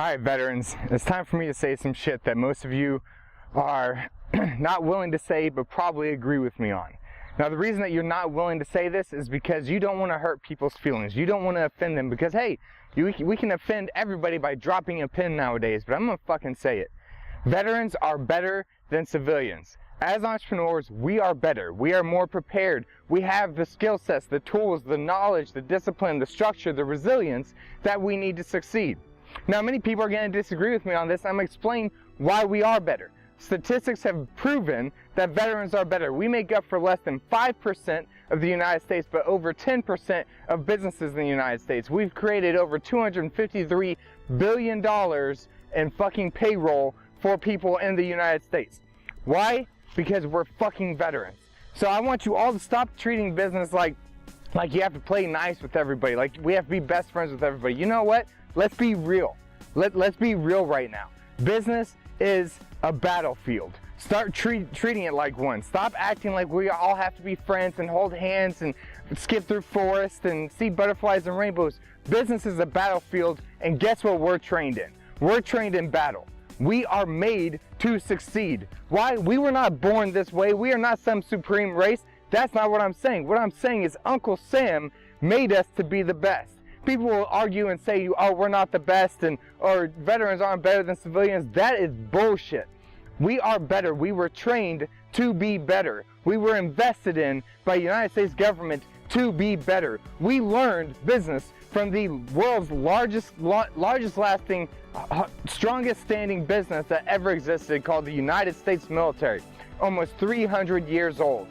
Alright, veterans, it's time for me to say some shit that most of you are not willing to say but probably agree with me on. Now, the reason that you're not willing to say this is because you don't want to hurt people's feelings. You don't want to offend them because, hey, we can offend everybody by dropping a pin nowadays, but I'm going to fucking say it. Veterans are better than civilians. As entrepreneurs, we are better. We are more prepared. We have the skill sets, the tools, the knowledge, the discipline, the structure, the resilience that we need to succeed. Now, many people are going to disagree with me on this. I'm going to explain why we are better. Statistics have proven that veterans are better. We make up for less than 5% of the United States, but over 10% of businesses in the United States. We've created over $253 billion in fucking payroll for people in the United States. Why? Because we're fucking veterans. So I want you all to stop treating business like you have to play nice with everybody, like we have to be best friends with everybody. You know what? Let's be real. Let's be real right now. Business is a battlefield. Start treating it like one. Stop acting like we all have to be friends and hold hands and skip through forests and see butterflies and rainbows. Business is a battlefield, and guess what we're trained in? We're trained in battle. We are made to succeed. Why? We were not born this way. We are not some supreme race. That's not what I'm saying. What I'm saying is Uncle Sam made us to be the best. People will argue and say, oh, we're not the best, or veterans aren't better than civilians. That is bullshit. We are better. We were trained to be better. We were invested in by the United States government to be better. We learned business from the world's largest lasting, strongest standing business that ever existed, called the United States military, almost 300 years old.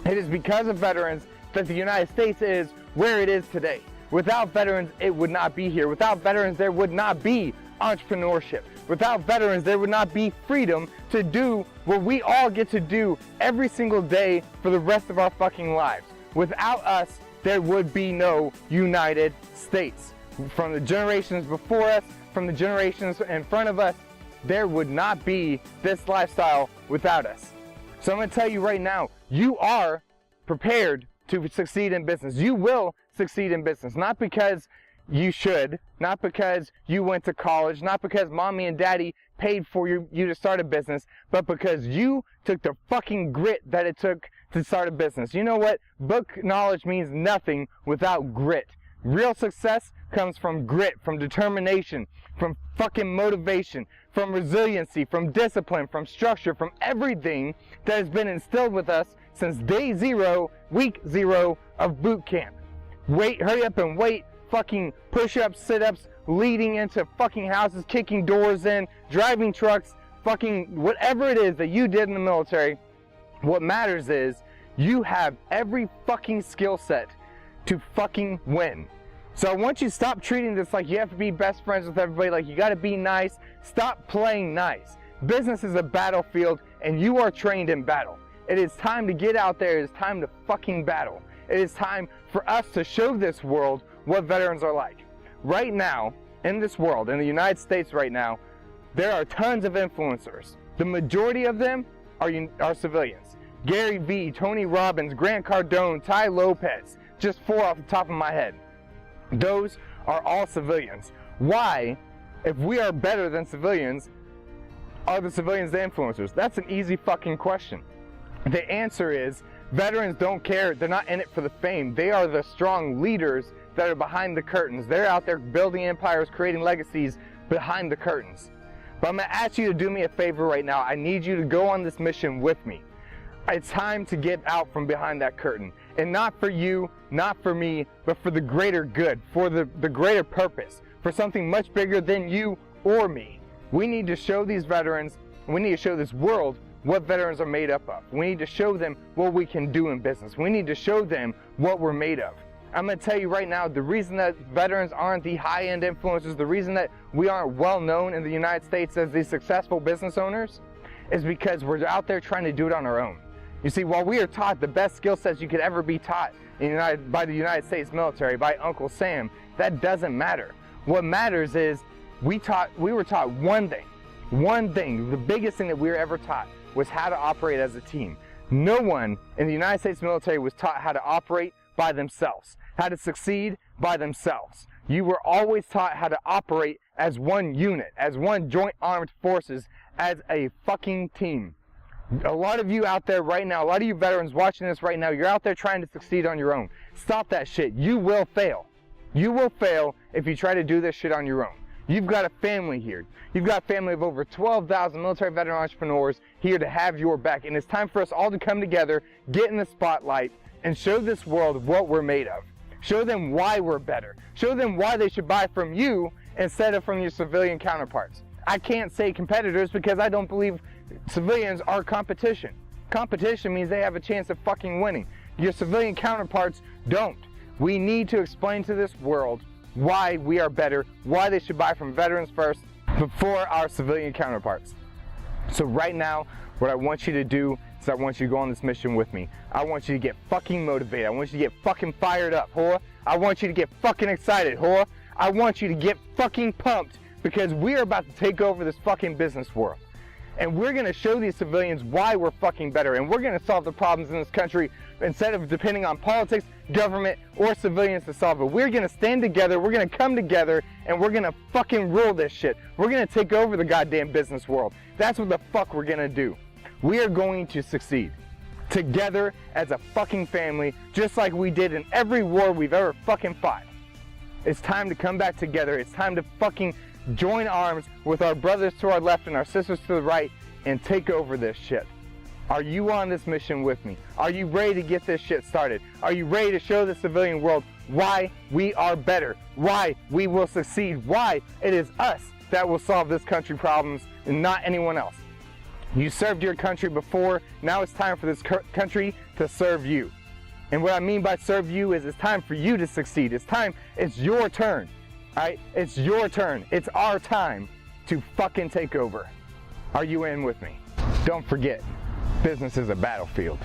It is because of veterans that the United States is where it is today. Without veterans, it would not be here. Without veterans, there would not be entrepreneurship. Without veterans, there would not be freedom to do what we all get to do every single day for the rest of our fucking lives. Without us, there would be no United States. From the generations before us, from the generations in front of us, there would not be this lifestyle without us. So I'm going to tell you right now, you are prepared to succeed in business. You will succeed in business, not because you should, not because you went to college, not because mommy and daddy paid for you to start a business, but because you took the fucking grit that it took to start a business. You know what? Book knowledge means nothing without grit. Real success comes from grit, from determination, from fucking motivation, from resiliency, from discipline, from structure, from everything that has been instilled with us since day zero, week zero of boot camp. Wait, hurry up and wait, fucking push-ups, sit-ups, leading into fucking houses, kicking doors in, driving trucks, fucking whatever it is that you did in the military. What matters is you have every fucking skill set to fucking win. So I want you to stop treating this like you have to be best friends with everybody, like you gotta be nice. Stop playing nice. Business is a battlefield, and you are trained in battle. It is time to get out there. It is time to fucking battle. It is time for us to show this world what veterans are like. Right now, in this world, in the United States right now, there are tons of influencers. The majority of them are civilians. Gary Vee, Tony Robbins, Grant Cardone, Ty Lopez, just 4 off the top of my head. Those are all civilians. Why, if we are better than civilians, are the civilians the influencers? That's an easy fucking question. The answer is veterans don't care. They're not in it for the fame. They are the strong leaders that are behind the curtains. They're out there building empires, creating legacies behind the curtains. But I'm going to ask you to do me a favor right now. I need you to go on this mission with me. It's time to get out from behind that curtain. And not for you, not for me, but for the greater good, for the greater purpose, for something much bigger than you or me. We need to show these veterans, we need to show this world what veterans are made up of. We need to show them what we can do in business. We need to show them what we're made of. I'm going to tell you right now, the reason that veterans aren't the high-end influencers, the reason that we aren't well known in the United States as these successful business owners, is because we're out there trying to do it on our own. You see, while we are taught the best skill sets you could ever be taught by the United States military, by Uncle Sam, that doesn't matter. What matters is we were taught one thing, the biggest thing that we were ever taught was how to operate as a team. No one in the United States military was taught how to operate by themselves, how to succeed by themselves. You were always taught how to operate as one unit, as one joint armed forces, as a fucking team. A lot of you out there right now, a lot of you veterans watching this right now, you're out there trying to succeed on your own. Stop that shit. You will fail. You will fail if you try to do this shit on your own. You've got a family here. You've got a family of over 12,000 military veteran entrepreneurs here to have your back. And it's time for us all to come together, get in the spotlight, and show this world what we're made of. Show them why we're better. Show them why they should buy from you instead of from your civilian counterparts. I can't say competitors because I don't believe civilians are competition. Competition means they have a chance of fucking winning. Your civilian counterparts don't. We need to explain to this world why we are better, why they should buy from veterans first before our civilian counterparts. So right now, what I want you to do is I want you to go on this mission with me. I want you to get fucking motivated. I want you to get fucking fired up, whore. I want you to get fucking excited, whore. I want you to get fucking pumped because we're about to take over this fucking business world. And we're going to show these civilians why we're fucking better. And we're going to solve the problems in this country instead of depending on politics, government, or civilians to solve it. We're going to stand together, we're going to come together, and we're going to fucking rule this shit. We're going to take over the goddamn business world. That's what the fuck we're going to do. We are going to succeed. Together as a fucking family, just like we did in every war we've ever fucking fought. It's time to come back together. It's time to fucking join arms with our brothers to our left and our sisters to the right and take over this shit. Are you on this mission with me? Are you ready to get this shit started? Are you ready to show the civilian world why we are better? Why we will succeed? Why it is us that will solve this country problems and not anyone else? You served your country before, now it's time for this country to serve you. And what I mean by serve you is it's time for you to succeed. It's your turn, right? It's your turn. It's our time to fucking take over. Are you in with me? Don't forget, business is a battlefield.